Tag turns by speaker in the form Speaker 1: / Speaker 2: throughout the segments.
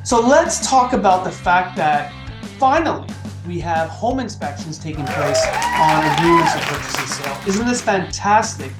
Speaker 1: So let's talk about the fact that finally we have home inspections taking place on agreements of purchase and sale. Isn't this fantastic?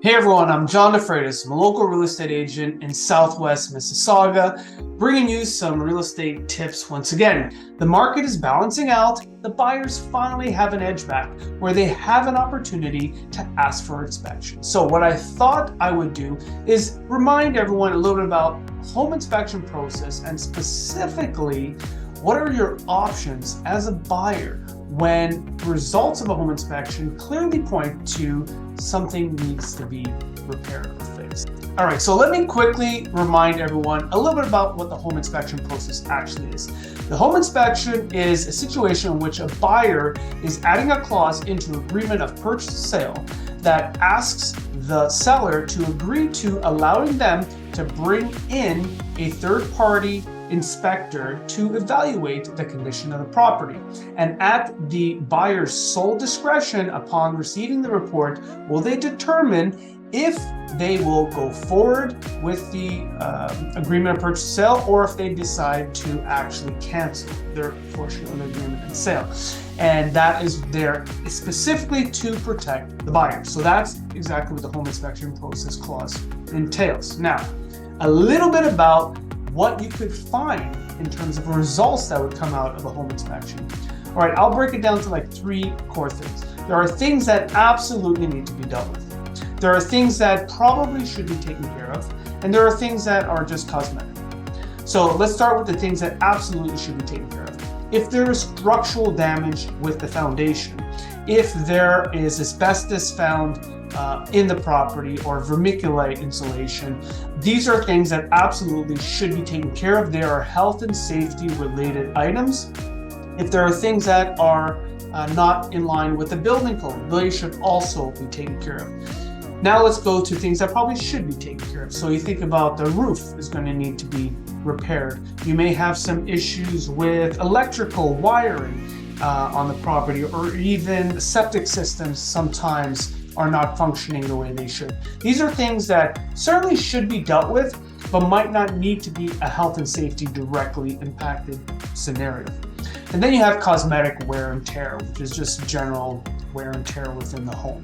Speaker 1: Hey everyone, I'm John DeFreitas. I'm a local real estate agent in Southwest Mississauga, bringing you some real estate tips once again. The market is balancing out. The buyers finally have an edge back where they have an opportunity to ask for inspection. So what I thought I would do is remind everyone a little bit about home inspection process and specifically what are your options as a buyer when results of a home inspection clearly point to something needs to be repaired or fixed. All right, so let me quickly remind everyone a little bit about what the home inspection process actually is. The home inspection is a situation in which a buyer is adding a clause into agreement of purchase and sale that asks the seller to agree to allowing them to bring in a third-party inspector to evaluate the condition of the property. And at the buyer's sole discretion upon receiving the report, will they determine if they will go forward with the agreement of purchase and sale or if they decide to actually cancel their portion of the agreement and sale. And that is there specifically to protect the buyer. So that's exactly what the home inspection process clause entails. Now, a little bit about what you could find in terms of results that would come out of a home inspection. All right, I'll break it down to like three core things. There are things that absolutely need to be dealt with. There are things that probably should be taken care of, and there are things that are just cosmetic. So let's start with the things that absolutely should be taken care of. If there is structural damage with the foundation, if there is asbestos found in the property or vermiculite insulation, these are things that absolutely should be taken care of. They are health and safety related items. If there are things that are not in line with the building code, they should also be taken care of. Now let's go to things that probably should be taken care of. So you think about the roof is going to need to be repaired. You may have some issues with electrical wiring on the property, or even septic systems sometimes are not functioning the way they should. These are things that certainly should be dealt with, but might not need to be a health and safety directly impacted scenario. And then you have cosmetic wear and tear, which is just general wear and tear within the home.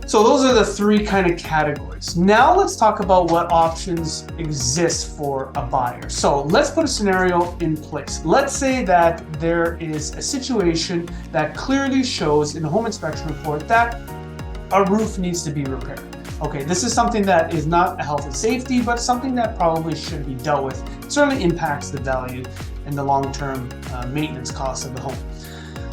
Speaker 1: So those are the three kind of categories. Now let's talk about what options exist for a buyer. So let's put a scenario in place. Let's say that there is a situation that clearly shows in the home inspection report that a roof needs to be repaired. Okay, this is something that is not a health and safety, but something that probably should be dealt with. It certainly impacts the value and the long-term maintenance costs of the home.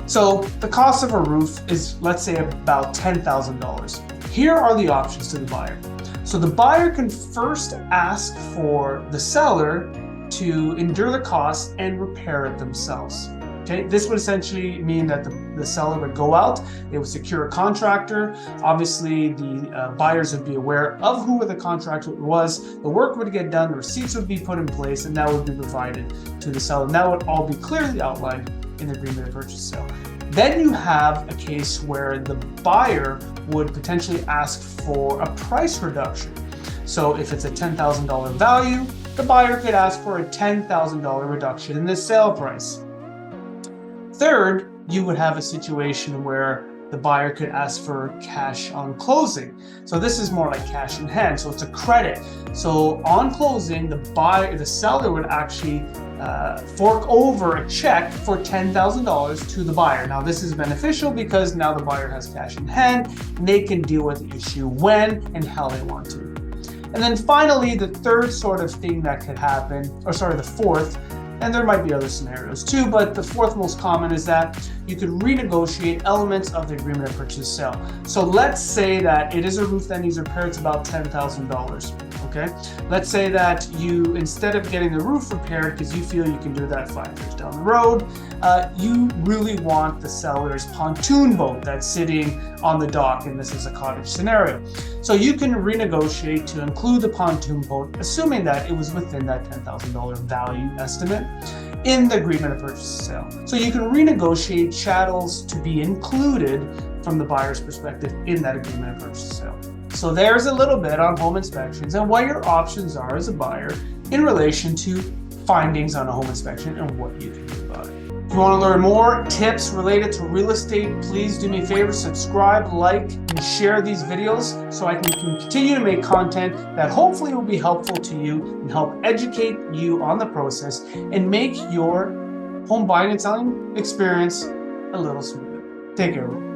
Speaker 1: So the cost of a roof is, let's say, about $10,000. Here are the options to the buyer. So the buyer can first ask for the seller to endure the cost and repair it themselves. Okay, this would essentially mean that the seller would go out, they would secure a contractor. Obviously, the buyers would be aware of who the contractor was, the work would get done, the receipts would be put in place, and that would be provided to the seller. And that would all be clearly outlined in the agreement of purchase sale. Then you have a case where the buyer would potentially ask for a price reduction. So if it's a $10,000 value, the buyer could ask for a $10,000 reduction in the sale price. Third, you would have a situation where the buyer could ask for cash on closing. So this is more like cash in hand, so it's a credit. So on closing, the seller would actually fork over a check for $10,000 to the buyer. Now this is beneficial because now the buyer has cash in hand and they can deal with the issue when and how they want to. And then finally, the third sort of thing that could happen, the fourth, and there might be other scenarios too, but the fourth most common is that you could renegotiate elements of the agreement of purchase and sale. So let's say that it is a roof that needs repair, it's about $10,000, okay? Let's say that you, instead of getting the roof repaired because you feel you can do that 5 years down the road, you really want the seller's pontoon boat that's sitting on the dock, and this is a cottage scenario. So you can renegotiate to include the pontoon boat, assuming that it was within that $10,000 value estimate. in the agreement of purchase and sale. So you can renegotiate chattels to be included from the buyer's perspective in that agreement of purchase and sale. So there's a little bit on home inspections and what your options are as a buyer in relation to findings on a home inspection and what you can do about it. If you want to learn more tips related to real estate, please do me a favor, subscribe, like, and share these videos so I can continue to make content that hopefully will be helpful to you and help educate you on the process and make your home buying and selling experience a little smoother. Take care, everyone.